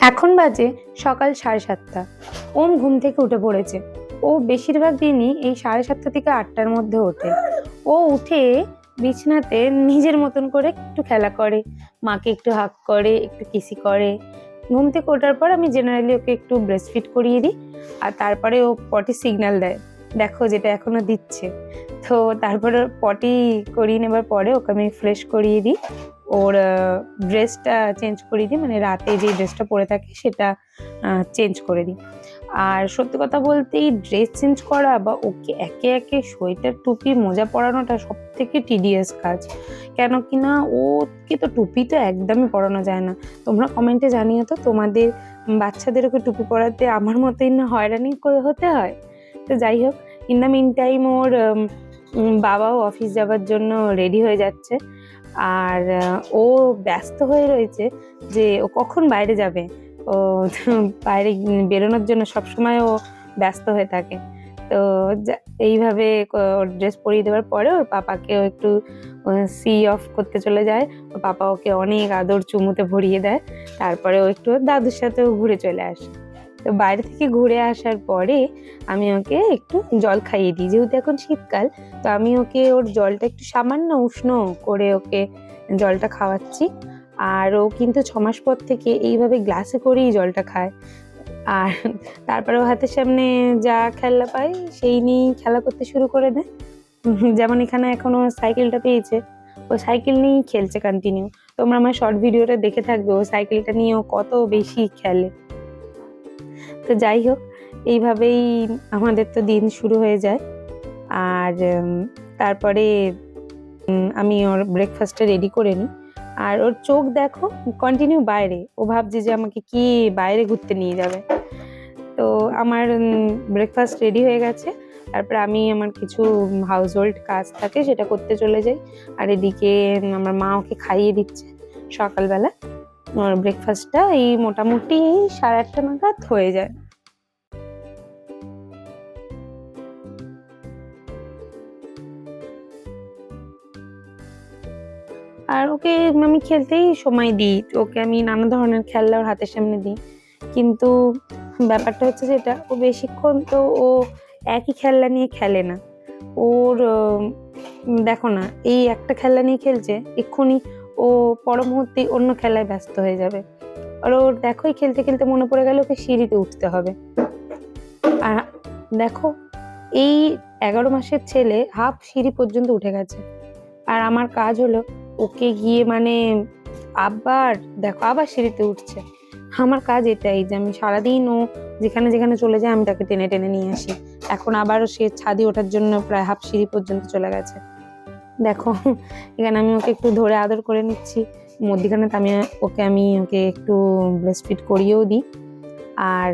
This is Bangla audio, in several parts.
এখন বাজে সকাল 7:30। ওম ঘুম থেকে উঠে পড়েছে। ও বেশিরভাগ দিনই এই 7:30 থেকে 8টার মধ্যে ওঠে। ও উঠে বিছানাতে নিজের মতন করে একটু খেলা করে, মাকে একটু হাগ করে, একটু কিসি করে। ঘুম থেকে ওঠার পর আমি জেনারেলি ওকে একটু ব্রেস্ট ফিড করিয়ে দিই, আর তারপরে ও পটি সিগন্যাল দেয়, দেখো যেটা এখনো দিচ্ছে। তো তারপরে পটি করিয়ে নেবার পরে ওকে আমি ফ্রেশ করিয়ে দিই, ওর ড্রেসটা চেঞ্জ করিয়ে দিই, মানে রাতে যে ড্রেসটা পরে থাকে সেটা চেঞ্জ করে দিই। আর সত্যি কথা বলতে এই ড্রেস চেঞ্জ করা বা ওকে একে একে সোয়েটার টুপি মোজা পরানোটা সব থেকে টিডিয়াস কাজ। কেন কি না ওকে তো টুপি তো একদমই পরানো যায় না। তোমরা কমেন্টে জানিও তো তোমাদের বাচ্চাদেরকে টুপি পরাতে আমার মতোই না হয়রানি হতে হয়। তো যাই হোক, ইন দ্য মিন টাইম ওর বাবাও অফিস যাবার জন্য রেডি হয়ে যাচ্ছে, আর ও ব্যস্ত হয়ে রয়েছে যে ও কখন বাইরে যাবে। ও বাইরে বেরোনোর জন্য সবসময় ও ব্যস্ত হয়ে থাকে। তো এইভাবে ওর ড্রেস পরিয়ে দেওয়ার পরে ওর পাপাকে ও একটু সি অফ করতে চলে যায়। ওর পাপা ওকে অনেক আদর চুমুতে ভরিয়ে দেয়। তারপরে ও একটু দাদুর সাথেও ঘুরে চলে আসে। তো বাইরে থেকে ঘুরে আসার পরে আমি ওকে একটু জল খাইয়ে দিই, যেহেতু এখন শীতকাল। তো আমি ওকে ওর জলটা একটু সামান্য উষ্ণ করে ওকে জলটা খাওয়াচ্ছি। আর ও কিন্তু 6 মাস পর থেকে এইভাবে গ্লাসে করেই জলটা খায়। আর তারপরে ও হাতের সামনে যা খেলনা পায় সেই নিয়েই খেলা করতে শুরু করে দেয়। যেমন এখানে এখন ও সাইকেলটা পেয়েছে, ও সাইকেল নিয়েই খেলছে কন্টিনিউ। তোমরা আমার শর্ট ভিডিওটা দেখে থাকবে, ও সাইকেলটা নিয়ে ও কত বেশি খেলে। তো যাই হোক, এইভাবেই আমাদের তো দিন শুরু হয়ে যায়। আর তারপরে আমি ওর ব্রেকফাস্টটা রেডি করে নিই। আর ওর চোখ দেখো কন্টিনিউ বাইরে, ও ভাবছে যে আমাকে কি বাইরে ঘুরতে নিয়ে যাবে। তো আমার ব্রেকফাস্ট রেডি হয়ে গেছে। তারপরে আমি আমার কিছু হাউস হোল্ড কাজ থাকে সেটা করতে চলে যাই। আর এদিকে আমার মা ওকে খাইয়ে দিচ্ছে সকালবেলা। ওর ব্রেকফাস্টটা এই মোটামুটি 8:30 নাগাদ হয়ে যায়। আর ওকে আমি খেলতেই সময় দিই, ওকে আমি নানা ধরনের খেলনা ওর হাতের সামনে দিই। কিন্তু ব্যাপারটা হচ্ছে যেটা, ও বেশিক্ষণ তো ও একই খেলনা নিয়ে খেলে না। ওর দেখো না, এই একটা খেলনা নিয়ে খেলছে, এক্ষুনি ও পর মুহূর্তেই অন্য খেলায় ব্যস্ত হয়ে যাবে। আর ওর দেখো খেলতে খেলতে মনে পড়ে গেল ওকে সিঁড়িতে উঠতে হবে। আর দেখো, এই 11 মাসের ছেলে হাফ সিঁড়ি পর্যন্ত উঠে গেছে। আর আমার কাজ হলো ওকে গিয়ে মানে আবার দেখো আবার সিঁড়িতে উঠছে। আমার কাজ এটাই যে আমি সারাদিন ও যেখানে যেখানে চলে যায় আমি তাকে টেনে টেনে নিয়ে আসি। এখন আবারও সে ছাদে ওঠার জন্য প্রায় হাফ সিঁড়ি পর্যন্ত চলে গেছে। দেখো, এখানে আমি ওকে একটু ধরে আদর করে নিচ্ছি, মধ্যখানে আমি ওকে একটু ব্রেস্ট ফিড করিয়েও দিই। আর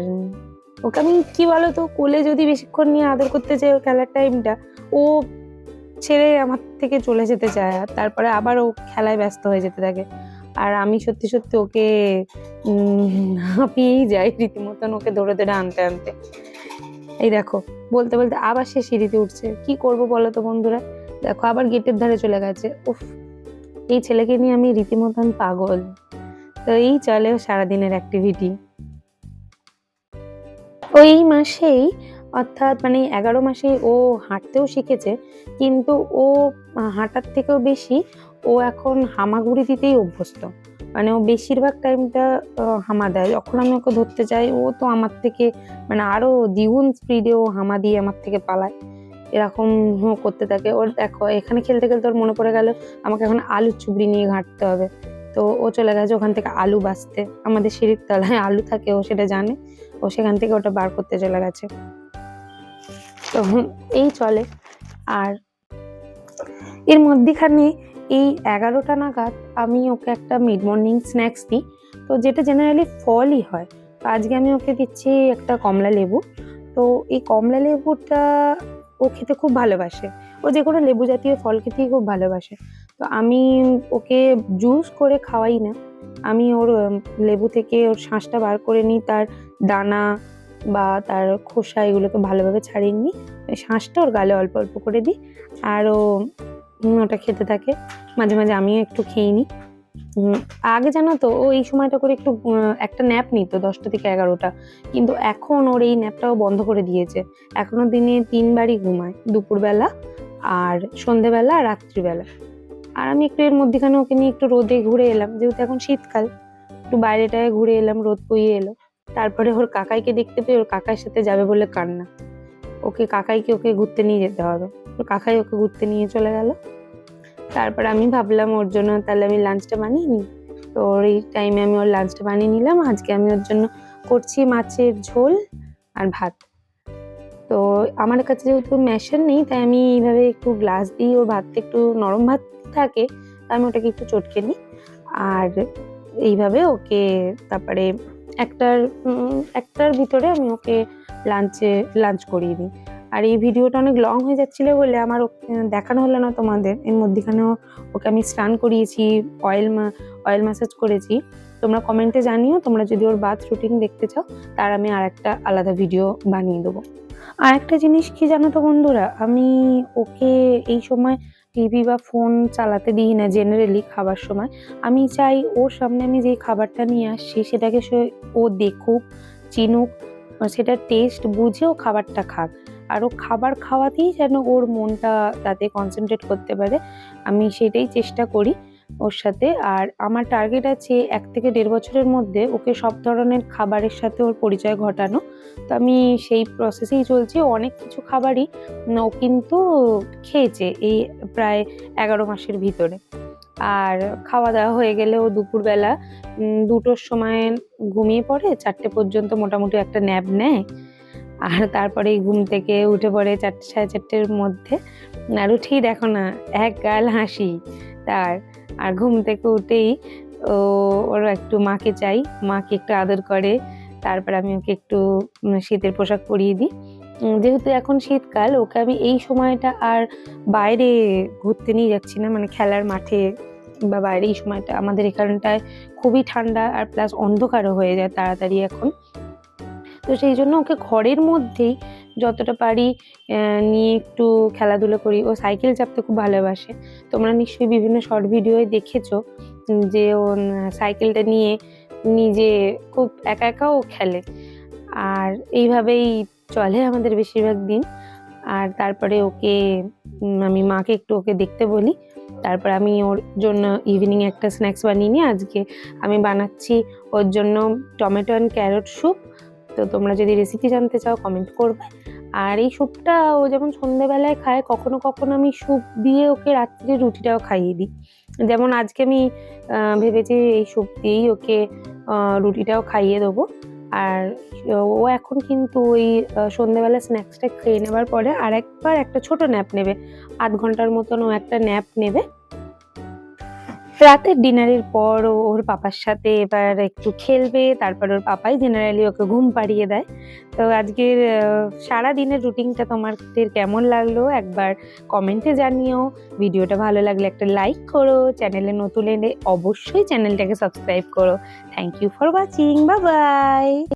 ওকে আমি কি বলতো, কোলে যদি বেশিক্ষণ নিয়ে আদর করতে চাই ওর খেলার টাইমটা, ও ছেড়ে আমার থেকে চলে যেতে চায়, আর তারপরে আবার ও খেলায় ব্যস্ত হয়ে যেতে থাকে। আর আমি সত্যি সত্যি ওকে হাঁপিয়েই যাই রীতিমতন ওকে ধরে ধরে আনতে আনতে। এই দেখো, বলতে বলতে আবার সে সিঁড়িতে উঠছে। কি করব বলো তো বন্ধুরা, দেখো আবার গেটের ধারে চলে গেছে। উফ, এই ছেলেকে নিয়ে আমি রীতিমতন পাগল। তো এই চলে সারাদিনের অ্যাক্টিভিটি। ওই মাসেই, অর্থাৎ মানে 11 মাসেই ও হাঁটতেও শিখেছে, কিন্তু ও হাঁটার থেকেও বেশি ও এখন হামাগুড়ি দিতেই অভ্যস্ত। মানে ও বেশিরভাগ টাইমটা হামা দেয়। যখন আমি ওকে ধরতে চাই ও তো আমার থেকে মানে আরো দ্বিগুণ স্পিডে ও হামা দিয়ে আমার থেকে পালায়। এরকম করতে থাকে। ওর দেখো এখানে খেলতে খেলতে ওর মনে পড়ে গেল আমাকে এখন আলুর চুবড়ি নিয়ে ঘাঁটতে হবে। তো ও চলে গেছে ওখান থেকে আলু বাছতে। আমাদের সিঁড়ির তলায় আলু থাকে, ও সেটা জানে। ও সেখান থেকে ওটা বার করতে চলে গেছে। তো এই চলে। আর এর মধ্যিখানে এই 11টা নাগাদ আমি ওকে একটা মিড মর্নিং স্ন্যাক্স দিই, তো যেটা জেনারেলি ফলই হয়। তো আজকে আমি ওকে দিচ্ছি একটা কমলা লেবু। তো এই কমলা লেবুটা ও খেতে খুব ভালোবাসে। ও যে কোনো লেবু জাতীয় ফল খেতেই খুব ভালোবাসে। তো আমি ওকে জুস করে খাওয়াই না, আমি ওর লেবু থেকে ওর শাঁসটা বার করে নিই, তার দানা বা তার খোসা এগুলোকে ভালোভাবে ছাড়িয়ে নিই, শাঁসটা ওর গালে অল্প অল্প করে দিই। আর ও ওটা খেতে থাকে। মাঝে মাঝে আমিও একটু খেয়ে নিই। আগে জানো তো ও এই সময়টা করে একটু একটা ন্যাপ নিত 10টা থেকে 11টা, কিন্তু এখন ওর এই ন্যাপটাও বন্ধ করে দিয়েছে। এখনো দিনে 3বারই ঘুমায়, দুপুরবেলা আর সন্ধেবেলা আর রাত্রিবেলা। আর আমি একটু এর মধ্যেখানে ওকে নিয়ে একটু রোদে ঘুরে এলাম, যেহেতু এখন শীতকাল, একটু বাইরেটায় ঘুরে এলাম, রোদ বইয়ে এলো। তারপরে ওর কাকাইকে দেখতে পেয়ে ওর কাকার সাথে যাবে বলে কান্না। ওকে ঘুরতে নিয়ে যেতে হবে। ওর কাকাই ওকে ঘুরতে নিয়ে চলে গেল। তারপর আমি ভাবলাম ওর জন্য তাহলে আমি লাঞ্চটা বানিয়ে নিই। তো ওর এই টাইমে আমি ওর লাঞ্চটা বানিয়ে নিলাম। আজকে আমি ওর জন্য করছি মাছের ঝোল আর ভাত। তো আমার কাছে যেহেতু ম্যাশার নেই, তাই আমি এইভাবে একটু গ্লাস দিই, ওর ভাতটা একটু নরম ভাত থাকে, তাই আমি ওটাকে একটু চটকে নিই। আর এইভাবে ওকে তারপরে একটার ভিতরে আমি ওকে লাঞ্চ করিয়ে দিই। আর এই ভিডিওটা অনেক লং হয়ে যাচ্ছিল বলে আমার দেখানো হলো না তোমাদের। এর মধ্যেখানেও ওকে আমি স্নান করিয়েছি, অয়েল ম্যাসাজ করেছি। তোমরা কমেন্টে জানিও, তোমরা যদি ওর বাথ রুটিন দেখতে চাও তার আমি আর একটা আলাদা ভিডিও বানিয়ে দেবো। আর একটা জিনিস কি জানো তো বন্ধুরা, আমি ওকে এই সময় টিভি বা ফোন চালাতে দিই না জেনারেলি খাবার সময়। আমি চাই ওর সামনে আমি যেই খাবারটা নিয়ে আসছি সেটাকে ও দেখুক, চিনুক, সেটা টেস্ট বুঝে ও খাবারটা খাক। আর ও খাবার খাওয়াতেই যেন ওর মনটা তাতে কনসেন্ট্রেট করতে পারে, আমি সেটাই চেষ্টা করি ওর সাথে। আর আমার টার্গেট আছে 1 থেকে 1.5 বছরের মধ্যে ওকে সব ধরনের খাবারের সাথে ওর পরিচয় ঘটানো। তো আমি সেই প্রসেসেই চলছি। অনেক কিছু খাবারই ও কিন্তু খেয়েছে এই প্রায় 11 মাসের ভিতরে। আর খাওয়া দাওয়া হয়ে গেলে ও দুপুরবেলা 2টোর সময় ঘুমিয়ে পড়ে, 4টে পর্যন্ত মোটামুটি একটা ন্যাপ নেয়। আর তারপরে ঘুম থেকে উঠে পড়ে 4টে, 4:30-এর মধ্যে। আর উঠেই দেখো না এক গাল হাসি তার। আর ঘুম থেকে উঠেই ওর একটু মাকে চাই, মাকে একটু আদর করে। তারপর আমি ওকে একটু শীতের পোশাক পরিয়ে দিই। যেহেতু এখন শীতকাল, ওকে আমি এই সময়টা আর বাইরে ঘুরতে নিয়ে যাচ্ছি না, মানে খেলার মাঠে বা বাইরে। এই সময়টা আমাদের এখানটায় খুবই ঠান্ডা আর প্লাস অন্ধকারও হয়ে যায় তাড়াতাড়ি এখন। তো সেই জন্য ওকে ঘরের মধ্যেই যতটা পারি নিয়ে একটু খেলাধুলো করি। ও সাইকেল চাপতে খুব ভালোবাসে। তোমরা নিশ্চয়ই বিভিন্ন শর্ট ভিডিওয়ে দেখেছো যে ও সাইকেলটা নিয়ে নিজে খুব একা একাও খেলে। আর এইভাবেই চলে আমাদের বেশিরভাগ দিন। আর তারপরে ওকে আমি মাকে একটু ওকে দেখতে বলি। তারপর আমি ওর জন্য ইভিনিং একটা স্ন্যাক্স বানিয়ে নিই। আজকে আমি বানাচ্ছি ওর জন্য টমেটো অ্যান্ড ক্যারট স্যুপ। তো তোমরা যদি রেসিপি জানতে চাও কমেন্ট করবে। আর এই স্যুপটা ও যেমন সন্ধ্যেবেলায় খায়, কখনো কখনো আমি স্যুপ দিয়ে ওকে রাত্রে রুটিটাও খাইয়ে দিই। যেমন আজকে আমি ভেবেছি এই স্যুপ দিয়েই ওকে রুটিটাও খাইয়ে দেবো। আর ও এখন কিন্তু ওই সন্ধ্যেবেলা স্ন্যাক্সটা খেয়ে নেবার পরে আরেকবার একটা ছোট ন্যাপ নেবে, 8 ঘন্টার মতন ও একটা ন্যাপ নেবে। রাতের ডিনারের পর ও ওর পাপার সাথে এবার একটু খেলবে। তারপর ওর পাপাই জেনারেলি ওকে ঘুম পাড়িয়ে দেয়। তো আজকের সারাদিনের রুটিনটা তোমাদের কেমন লাগলো একবার কমেন্টে জানিও। ভিডিওটা ভালো লাগলে একটা লাইক করো, চ্যানেলে নতুন এলে অবশ্যই চ্যানেলটাকে সাবস্ক্রাইব করো। Thank you for watching, bye by.